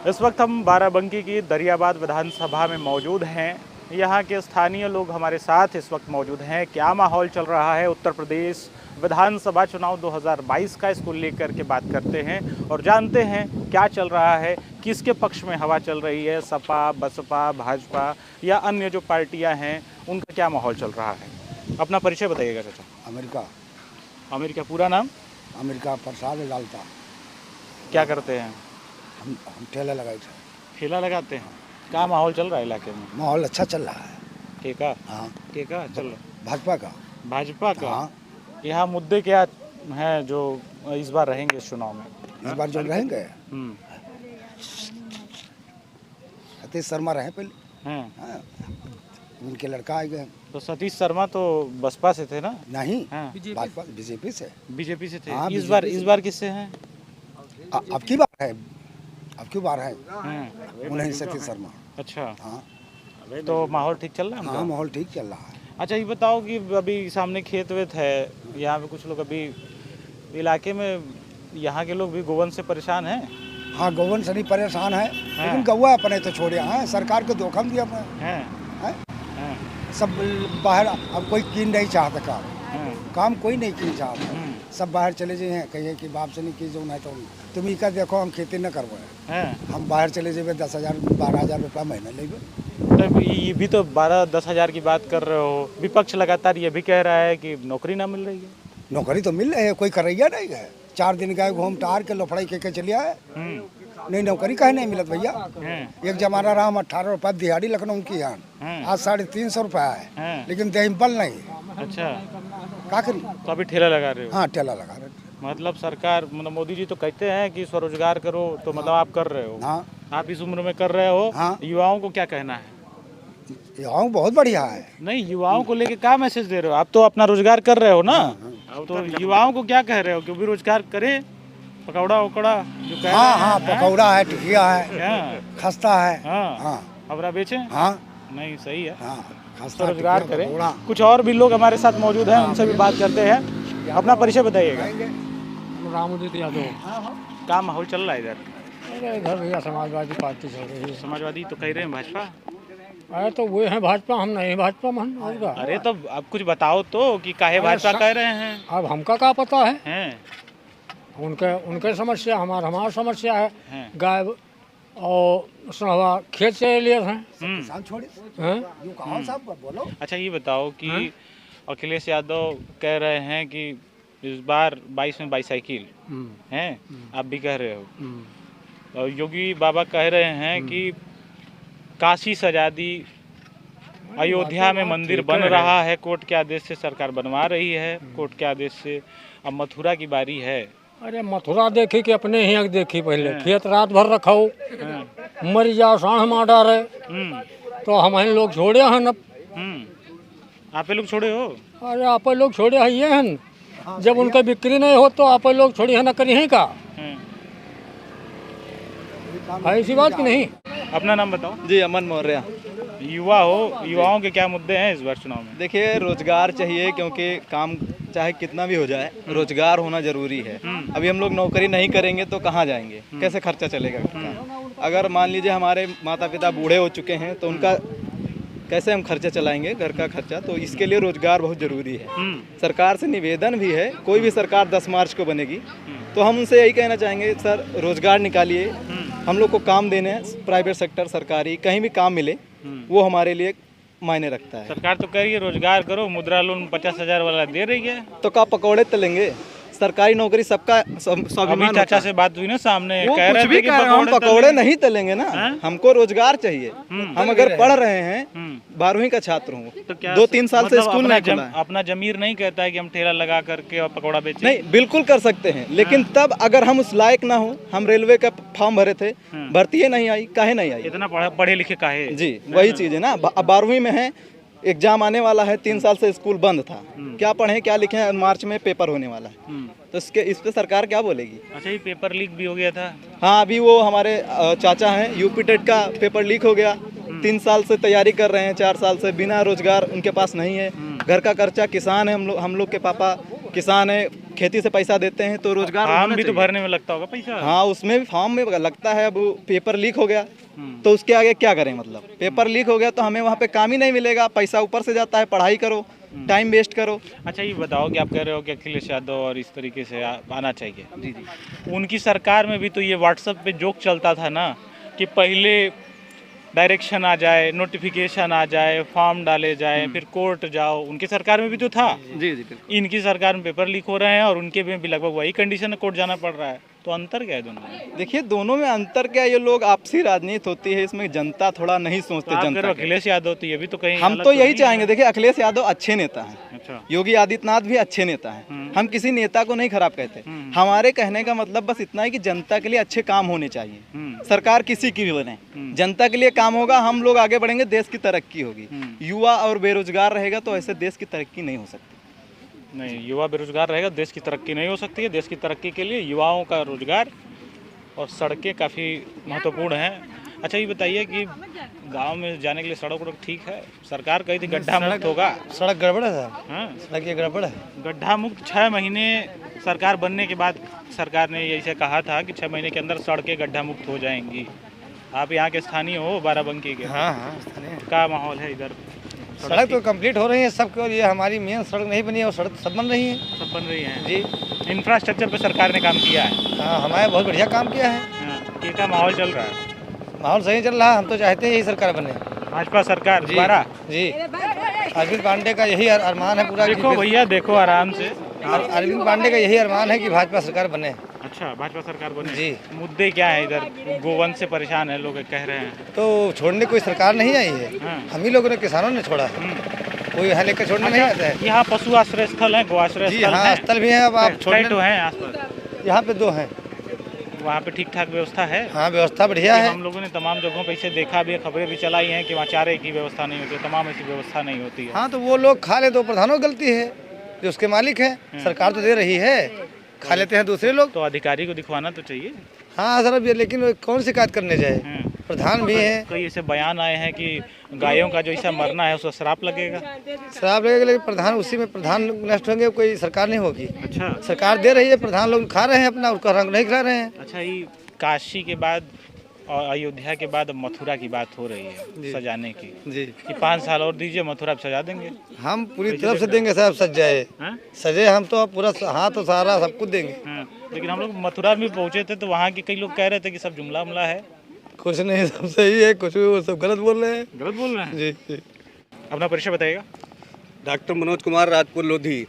इस वक्त हम बाराबंकी की दरियाबाद विधानसभा में मौजूद हैं। यहाँ के स्थानीय लोग हमारे साथ इस वक्त मौजूद हैं। क्या माहौल चल रहा है उत्तर प्रदेश विधानसभा चुनाव 2022 का, इसको लेकर के बात करते हैं और जानते हैं क्या चल रहा है, किसके पक्ष में हवा चल रही है, सपा, बसपा, भाजपा या अन्य जो पार्टियां हैं उनका क्या माहौल चल रहा है। अपना परिचय बताइएगा चाचा। अमेरिका। अमेरिका पूरा नाम? अमेरिका प्रसाद डालता। क्या करते हैं? हम ठेला लगाए थे। ठेला लगाते हैं। क्या माहौल चल रहा है इलाके में? माहौल अच्छा चल रहा है। केका? हाँ। केका चल रहा है? भाजपा का। भाजपा का? हाँ। यहाँ मुद्दे क्या हैं जो इस बार रहेंगे इस चुनाव में? इस बार जो रहेंगे सतीश शर्मा रहे पहले। हैं? हाँ। उनके लड़का आ गए। तो सतीश शर्मा तो बसपा से थे ना? नहीं, हाँ। भाजपा बीजेपी से। बीजेपी से थे। हाँ, इस BJP बार किससे हैं? अब की बार है। अब की बार है हैं। उन्हें सतीश शर्मा। अच्छा, हाँ। तो माहौल ठीक चल रहा है हाँ, उनका? माहौल ठीक चल रहा है। अच्छा, ये बताओ कि अभी सामने खेत वेत है, यहाँ पे कुछ लोग अभी इलाके में, यहाँ के लोग भी गोवन से परेशान हैं? हाँ, गौवन से नहीं परेशान है, लेकिन गौवा अपने तो छोड़े हैं। सरकार को धोखा दिया अपने। हैं? हैं? हैं? सब बाहर, अब कोई कीन नहीं चाहता काम। हैं? काम कोई नहीं कीन चाहता। सब बाहर चले जाए हैं, कहिए कि बाप से नहीं की जो नहीं तो तुम ही का देखो, हम खेती न करवाए। हैं? हम बाहर चले जाए 10,000 12,000 रुपया महीना लेंगे। तो ये भी तो 12-10 हज़ार की बात कर रहे हो। विपक्ष लगातार ये भी कह रहा है कि नौकरी ना मिल रही है। नौकरी तो मिल रही है, कोई करैया नहीं है। 4 दिन गए घूम टार के लफड़ाई के चलिए आए। नहीं, नौकरी कहे नहीं मिलत भैया। एक जमाना रहा हम 18 रुपया दिहाड़ी लखनऊ की यहाँ, आज 350 रुपया है, लेकिन दही बल नहीं। अच्छा, का करी? तो अभी ठेला लगा रहे हो? हाँ, ठेला लगा रहे। मतलब सरकार, मतलब मोदी जी तो कहते हैं कि स्वरोजगार करो, तो मतलब आप कर रहे हो। हाँ। आप इस उम्र में कर रहे हो। हाँ। युवाओं को क्या कहना है? यहाँ बहुत बढ़िया है। नहीं, युवाओं को लेके क्या मैसेज दे रहे हो? आप तो अपना रोजगार कर रहे हो ना। तो युवाओं को क्या कह रहे हो कि भी रोजगार करे? पकौड़ा वकौड़ा जो कह हाँ रहे हाँ, हैं? पकौड़ा है, टिकिया है, हाँ, खस्ता है। हाँ, हाँ खबरा बेचे? हाँ नहीं, सही है। हाँ, तो खस्ता रोजगार टिकिया, करें। पकौड़ा। कुछ और भी लोग हमारे साथ मौजूद हैं, उनसे भी बात करते हैं। अपना परिचय बताइएगा। रामोदित यादव। क्या माहौल चल रहा है इधर? अरे इधर भैया समाजवादी पार्टी चल रही है। समाजवादी तो कह रहे हैं भाजपा। अरे तो वो हैं भाजपा, हम नहीं भाजपा मन होगा। अरे तो अब कुछ बताओ तो कि काहे भाजपा कह रहे हैं? अब हमका क्या पता है? हैं? उनके समस्या, हमारा समस्या है। हैं? गाय और सुनवा खेत से लिए हैं। किसान छोड़े। हैं? यूँ कहो साहब, बोलो। अच्छा, ये बताओ कि अखिलेश यादव कह रहे हैं कि इस बार 22 में बाईसाइकिल हैं, आप भी कह रहे हो। और योगी बाबा कह रहे हैं कि काशी सजा दी, अयोध्या में मंदिर बन रहा है, कोर्ट के आदेश से सरकार बनवा रही है, कोर्ट के आदेश से। अब मथुरा की बारी है। अरे मथुरा देखी कि अपने ही देखी? पहले खेत रात भर रखाओ, मर जाओ, साढ़ मार डाले, तो हम लोग छोड़े हैं न। आप लोग छोड़े हो? अरे आप लोग छोड़े हैं ये हैं। जब उनके बिक्री नहीं हो तो आप लोग छोड़ी है, न करी है का? ऐसी बात की नहीं। अपना नाम बताओ। जी, अमन मौर्य। युवा हो, युवाओं के क्या मुद्दे हैं इस बार चुनाव में? देखिए, रोजगार चाहिए, क्योंकि काम चाहे कितना भी हो जाए, रोजगार होना जरूरी है। अभी हम लोग नौकरी नहीं करेंगे तो कहाँ जाएंगे? कैसे खर्चा चलेगा? अगर मान लीजिए हमारे माता पिता बूढ़े हो चुके हैं तो उनका कैसे हम खर्चा चलाएंगे, घर का खर्चा? तो इसके लिए रोजगार बहुत ज़रूरी है। सरकार से निवेदन भी है, कोई भी सरकार 10 मार्च को बनेगी तो हम उनसे यही कहना चाहेंगे, सर रोजगार निकालिए, हम लोग को काम देने, प्राइवेट सेक्टर, सरकारी, कहीं भी काम मिले, वो हमारे लिए मायने रखता है। सरकार तो कह रही है रोजगार करो, मुद्रा लोन 50,000 वाला दे रही है। तो क्या पकौड़े तलेंगे? सरकारी नौकरी सबका स्वाभिमान। चाचा से बात हुई ना सामने, वो कह कुछ रहे भी थे कि कह रहे हैं, हम पकौड़े नहीं तलेंगे ना। हमको रोजगार चाहिए। हम अगर पढ़ रहे हैं, 12वीं का छात्र हूँ, तो क्या 2-3 साल से मतलब स्कूल नहीं खुला है। अपना जमीर नहीं कहता है कि हम ठेला लगा करके और पकौड़ा बेचें? नहीं, बिल्कुल कर सकते हैं, लेकिन तब अगर हम उस लायक ना हो। हम रेलवे का फॉर्म भरे थे, भर्ती नहीं आई। काहे नहीं आई? इतना पढ़े लिखे काहे? जी, वही चीज़ है ना। अब 12वीं में है, एग्जाम आने वाला है, 3 साल से स्कूल बंद था, क्या पढ़ें क्या लिखें? मार्च में पेपर होने वाला है, तो इस पे सरकार क्या बोलेगी? अच्छा, ये पेपर लीक भी हो गया था। हाँ, अभी वो हमारे चाचा हैं, यूपी टेट का पेपर लीक हो गया। 3 साल से तैयारी कर रहे हैं, 4 साल से बिना रोजगार, उनके पास नहीं है। घर का खर्चा, किसान है हम लोग के पापा, किसान है, खेती से पैसा देते हैं तो रोजगार फॉर्म होना भी तो चाहिए। भरने में लगता होगा पैसा। हाँ, उसमें भी फॉर्म में लगता है। अब पेपर लीक हो गया तो उसके आगे क्या करें, मतलब पेपर लीक हो गया तो हमें वहाँ पे काम ही नहीं मिलेगा, पैसा ऊपर से जाता है, पढ़ाई करो, टाइम वेस्ट करो। अच्छा ये बताओ कि आप कह रहे हो कि अखिलेश यादव और इस तरीके से आना चाहिए। जी जी। उनकी सरकार में भी तो ये व्हाट्सएप पे जोक चलता था ना कि पहले डायरेक्शन आ जाए, नोटिफिकेशन आ जाए, फॉर्म डाले जाए, फिर कोर्ट जाओ। उनकी सरकार में भी तो था। जी जी बिल्कुल। इनकी सरकार में पेपर लीक हो रहे हैं और उनके में भी लगभग वही कंडीशन है, कोर्ट जाना पड़ रहा है। तो अंतर क्या है दोनों में? देखिए दोनों में अंतर क्या है, ये लोग आपसी राजनीति होती है, इसमें जनता थोड़ा नहीं सोचते। तो आप कह रहे जनता हो के। अखिलेश यादव, तो ये भी तो कहीं हम अलग तो यही नहीं चाहेंगे। है। देखिए अखिलेश यादव अच्छे नेता हैं, अच्छा। योगी आदित्यनाथ भी अच्छे नेता हैं, हम किसी नेता को नहीं खराब कहते। हमारे कहने का मतलब बस इतना है कि जनता के लिए अच्छे काम होने चाहिए। सरकार किसी की भी बने, जनता के लिए काम होगा, हम लोग आगे बढ़ेंगे, देश की तरक्की होगी। युवा और बेरोजगार रहेगा तो ऐसे देश की तरक्की नहीं हो सकती। नहीं, युवा बेरोजगार रहेगा, देश की तरक्की नहीं हो सकती है। देश की तरक्की के लिए युवाओं का रोजगार और सड़कें काफ़ी महत्वपूर्ण हैं। अच्छा ये बताइए कि गांव में जाने के लिए सड़क वड़क ठीक है? सरकार कही थी गड्ढा मुक्त होगा। सड़क गड़बड़ है सर, हाँ, सड़क ये गड़बड़ है। गड्ढा मुक्त 6 महीने सरकार बनने के बाद सरकार ने ऐसे कहा था कि 6 महीने के अंदर सड़कें गड्ढा मुक्त हो जाएंगी। आप यहाँ के स्थानीय हो, बाराबंकी के। हाँ हाँ स्थानीय क्या माहौल है इधर? सड़क तो कंप्लीट हो रही है सबके, और ये हमारी मेन सड़क नहीं बनी है और सड़क सब बन रही है सब बन रही हैं जी। इंफ्रास्ट्रक्चर पे सरकार ने काम किया है। हाँ हमारे बहुत बढ़िया काम किया है, हाँ, क्या माहौल चल रहा है? माहौल सही चल रहा है। हम तो चाहते हैं यही सरकार बने भाजपा सरकार जी दोबारा। जी। अरविंद पांडे का यही अरमान है पूरा। देखो भैया, देखो आराम से। अरविंद पांडे का यही अरमान है कि भाजपा सरकार बने। अच्छा, भाजपा सरकार बने। जी। मुद्दे क्या है इधर? गोवंश से परेशान है लोग, कह रहे हैं। तो छोड़ने कोई सरकार नहीं आई है, हाँ। हम ही लोगों ने, किसानों ने छोड़ा है। कोई यहाँ लेकर छोड़ने नहीं आता है। यहाँ पशु आश्रय स्थल है, गो आश्रय जी स्थल हाँ, है। स्थल भी है। अब आप कई छोड़ने तो हैं आसपास, यहाँ पे 2 हैं। वहाँ पे ठीक ठाक व्यवस्था है। हाँ व्यवस्था बढ़िया है। हम लोगों ने तमाम जगहों पे इसे देखा भी है, खबरें भी चलाई हैं कि वहाँ चारे की व्यवस्था नहीं होती है, तमाम ऐसी व्यवस्था नहीं होती है। हाँ तो वो लोग खा ले तो प्रधानों की गलती है, जो उसके मालिक है। सरकार तो दे रही है, खा लेते हैं दूसरे लोग। तो अधिकारी को दिखवाना तो चाहिए। हाँ सर, अब ये लेकिन वो कौन शिकायत करने जाए, प्रधान भी है। कई ऐसे बयान आए हैं कि गायों का जो ऐसा मरना है उसको श्राप लगेगा। शराब लगेगा, लेकिन प्रधान उसी में प्रधान नष्ट होंगे, कोई सरकार नहीं होगी। अच्छा। सरकार दे रही है, प्रधान लोग खा रहे हैं अपना, उसका रंग नहीं खिला रहे हैं। अच्छा, ये काशी के बाद और अयोध्या के बाद अब मथुरा की बात हो रही है सजाने की जी। कि 5 साल और दीजिए, मथुरा पे सजा देंगे। हम पूरी तरफ से देंगे साहब, सज जाए हाँ? सजे, हम तो पूरा हाथ और सहारा सब कुछ देंगे। हाँ। लेकिन हम लोग मथुरा में पहुंचे थे तो वहाँ के कई लोग कह रहे थे कि सब जुमला उमला है। कुछ नहीं, सब सही है, कुछ भी वो सब गलत बोल रहे हैं। गलत बोल रहे हैं? जी जी। अपना परिचय बताइएगा। डॉक्टर मनोज कुमार, राजपुर लोधी।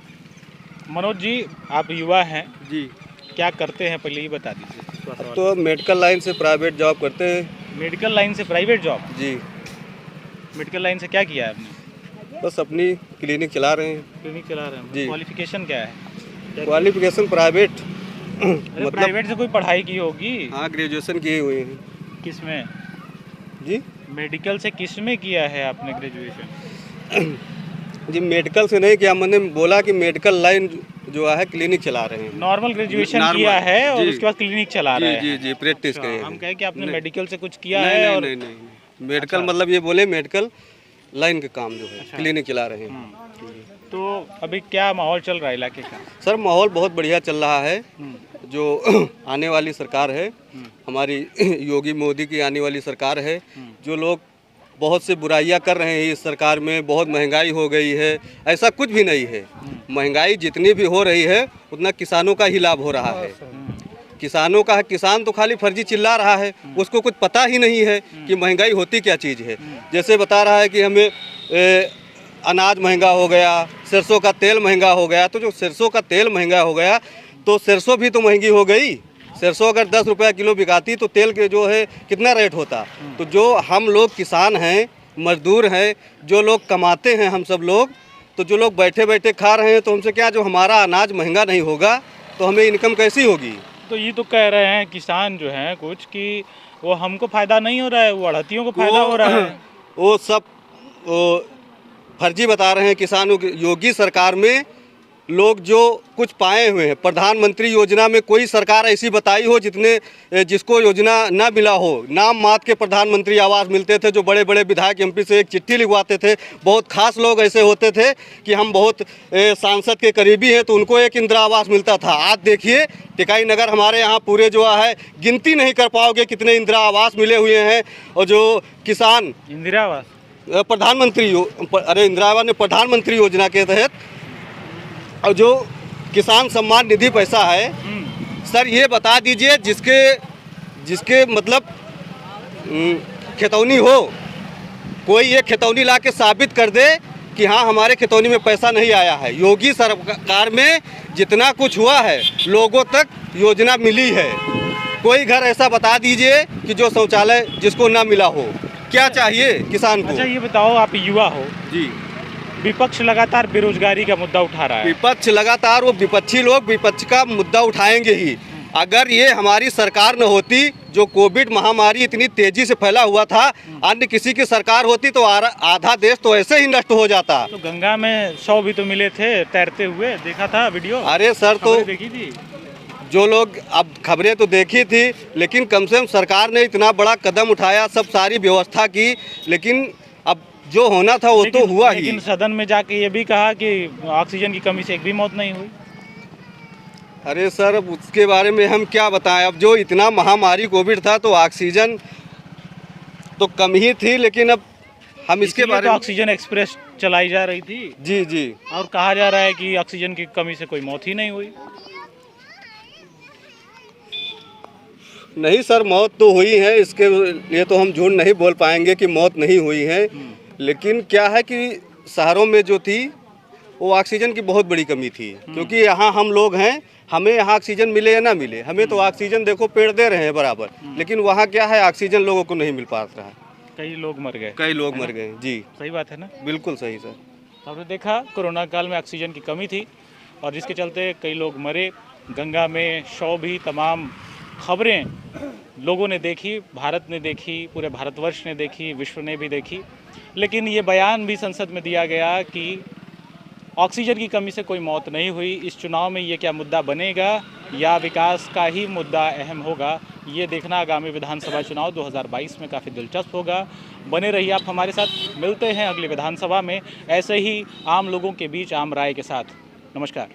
मनोज जी, आप युवा हैं, जी। क्या करते हैं पहले ये बता दीजिए। तो मेडिकल लाइन से प्राइवेट जॉब करते हैं। मेडिकल लाइन से प्राइवेट जॉब? जी। मेडिकल लाइन से क्या किया है आपने? बस अपनी क्लिनिक चला रहे हैं। क्लिनिक चला रहे हैं। जी। क्वालिफिकेशन क्या है? क्वालिफिकेशन प्राइवेट मतलब प्राइवेट से कोई पढ़ाई की होगी? हाँ, ग्रेजुएशन किए हुए हैं। किसमें? जी। मेडिकल से किसमें किया है आपने ग्रेजुएशन? जी मेडिकल से नहीं किया, मैंने बोला कि मेडिकल लाइन जो है क्लिनिक चला रहे हैं। नॉर्मल ग्रेजुएशन नॉर्मल, किया है और जी। उसके बाद क्लिनिक चला रहे हैं। जी जी, प्रैक्टिस अच्छा, करे हैं। हम कहे कि आपने नहीं। मेडिकल से कुछ किया नहीं, है नहीं, और नहीं, नहीं। मेडिकल मतलब ये बोले मेडिकल लाइन के काम जो है क्लिनिक चला रहे हैं। तो अभी क्या माहौल चल रहा है इलाके का? सर माहौल बहुत बढ़िया चल रहा है। जो आने वाली सरकार है हमारी, योगी मोदी की आने वाली सरकार है, जो लोग बहुत से बुराइयां कर रहे हैं इस सरकार में, बहुत महंगाई हो गई है, ऐसा कुछ भी नहीं है। महंगाई जितनी भी हो रही है उतना किसानों का ही लाभ हो रहा है। किसानों का है, किसान तो खाली फर्जी चिल्ला रहा है, उसको कुछ पता ही नहीं है कि महंगाई होती क्या चीज़ है। जैसे बता रहा है कि हमें अनाज महंगा हो गया, सरसों का तेल महंगा हो गया, तो जो सरसों का तेल महंगा हो गया तो सरसों भी तो महंगी हो गई। सरसों अगर 10 रुपया किलो बिकाती तो तेल के जो है कितना रेट होता। तो जो हम लोग किसान हैं, मजदूर हैं, जो लोग कमाते हैं हम सब लोग, तो जो लोग बैठे बैठे खा रहे हैं, तो हमसे क्या, जो हमारा अनाज महंगा नहीं होगा तो हमें इनकम कैसी होगी। तो ये तो कह रहे हैं किसान जो हैं कुछ कि वो हमको फायदा नहीं हो रहा है, वो अड़हतियों को फायदा हो रहा है। वो सब फर्जी बता रहे हैं किसानों की। योगी सरकार में लोग जो कुछ पाए हुए हैं। प्रधानमंत्री योजना में कोई सरकार ऐसी बताई हो जिसको योजना ना मिला हो। नाम मात्र के प्रधानमंत्री आवास मिलते थे, जो बड़े बड़े विधायक एमपी से एक चिट्ठी लिखवाते थे। बहुत खास लोग ऐसे होते थे कि हम बहुत सांसद के करीबी हैं तो उनको एक इंदिरा आवास मिलता था। आज देखिए टिकाई नगर हमारे यहाँ पूरे जो है गिनती नहीं कर पाओगे कितने इंदिरा आवास मिले हुए हैं। और जो किसान इंदिरा आवास इंदिरा आवास ने प्रधानमंत्री योजना के तहत, और जो किसान सम्मान निधि पैसा है, सर ये बता दीजिए जिसके मतलब खेतौनी हो, कोई ये खेतौनी ला के साबित कर दे कि हाँ हमारे खेतौनी में पैसा नहीं आया है। योगी सरकार में जितना कुछ हुआ है लोगों तक योजना मिली है। कोई घर ऐसा बता दीजिए कि जो शौचालय जिसको ना मिला हो। क्या चाहिए किसान को? अच्छा ये बताओ, आप युवा हो जी, विपक्ष लगातार बेरोजगारी का मुद्दा उठा रहा है। विपक्ष लगातार, वो विपक्षी लोग विपक्ष का मुद्दा उठाएंगे ही। अगर ये हमारी सरकार न होती, जो कोविड महामारी इतनी तेजी से फैला हुआ था, अन्य किसी की सरकार होती तो आधा देश तो ऐसे ही नष्ट हो जाता। तो गंगा में 100 भी तो मिले थे तैरते हुए, देखा था वीडियो? अरे सर, तो देखी थी जो लोग, अब खबरें तो देखी थी, लेकिन कम से कम सरकार ने इतना बड़ा कदम उठाया, सब सारी व्यवस्था की, लेकिन अब जो होना था वो तो हुआ ही। लेकिन सदन में जाके ये भी कहा कि ऑक्सीजन की कमी से एक भी मौत नहीं हुई। अरे सर, अब उसके बारे में हम क्या बताएं। अब जो इतना महामारी कोविड था तो ऑक्सीजन तो कम ही थी, लेकिन अब हम इसके बारे में, ऑक्सीजन एक्सप्रेस चलाई जा रही थी। जी जी, और कहा जा रहा है कि ऑक्सीजन की कमी से कोई मौत ही नहीं हुई। नहीं सर, मौत तो हुई है, इसके लिए तो हम झूठ नहीं बोल पाएंगे कि मौत नहीं हुई है। लेकिन क्या है कि शहरों में जो थी वो ऑक्सीजन की बहुत बड़ी कमी थी, क्योंकि यहाँ हम लोग हैं, हमें यहाँ ऑक्सीजन मिले या ना मिले, हमें तो ऑक्सीजन देखो पेड़ दे रहे हैं बराबर, लेकिन वहाँ क्या है ऑक्सीजन लोगों को नहीं मिल पा रहा है। कई लोग मर गए। कई लोग मर गए। जी, सही बात है ना? बिल्कुल सही सर। आपने देखा कोरोना काल में ऑक्सीजन की कमी थी और जिसके चलते कई लोग मरे। गंगा में शव भी, तमाम खबरें लोगों ने देखी, भारत ने देखी, पूरे भारतवर्ष ने देखी, विश्व ने भी देखी। लेकिन ये बयान भी संसद में दिया गया कि ऑक्सीजन की कमी से कोई मौत नहीं हुई। इस चुनाव में ये क्या मुद्दा बनेगा या विकास का ही मुद्दा अहम होगा, ये देखना आगामी विधानसभा चुनाव 2022 में काफ़ी दिलचस्प होगा। बने रहिए आप हमारे साथ। मिलते हैं अगली विधानसभा में ऐसे ही आम लोगों के बीच आम राय के साथ। नमस्कार।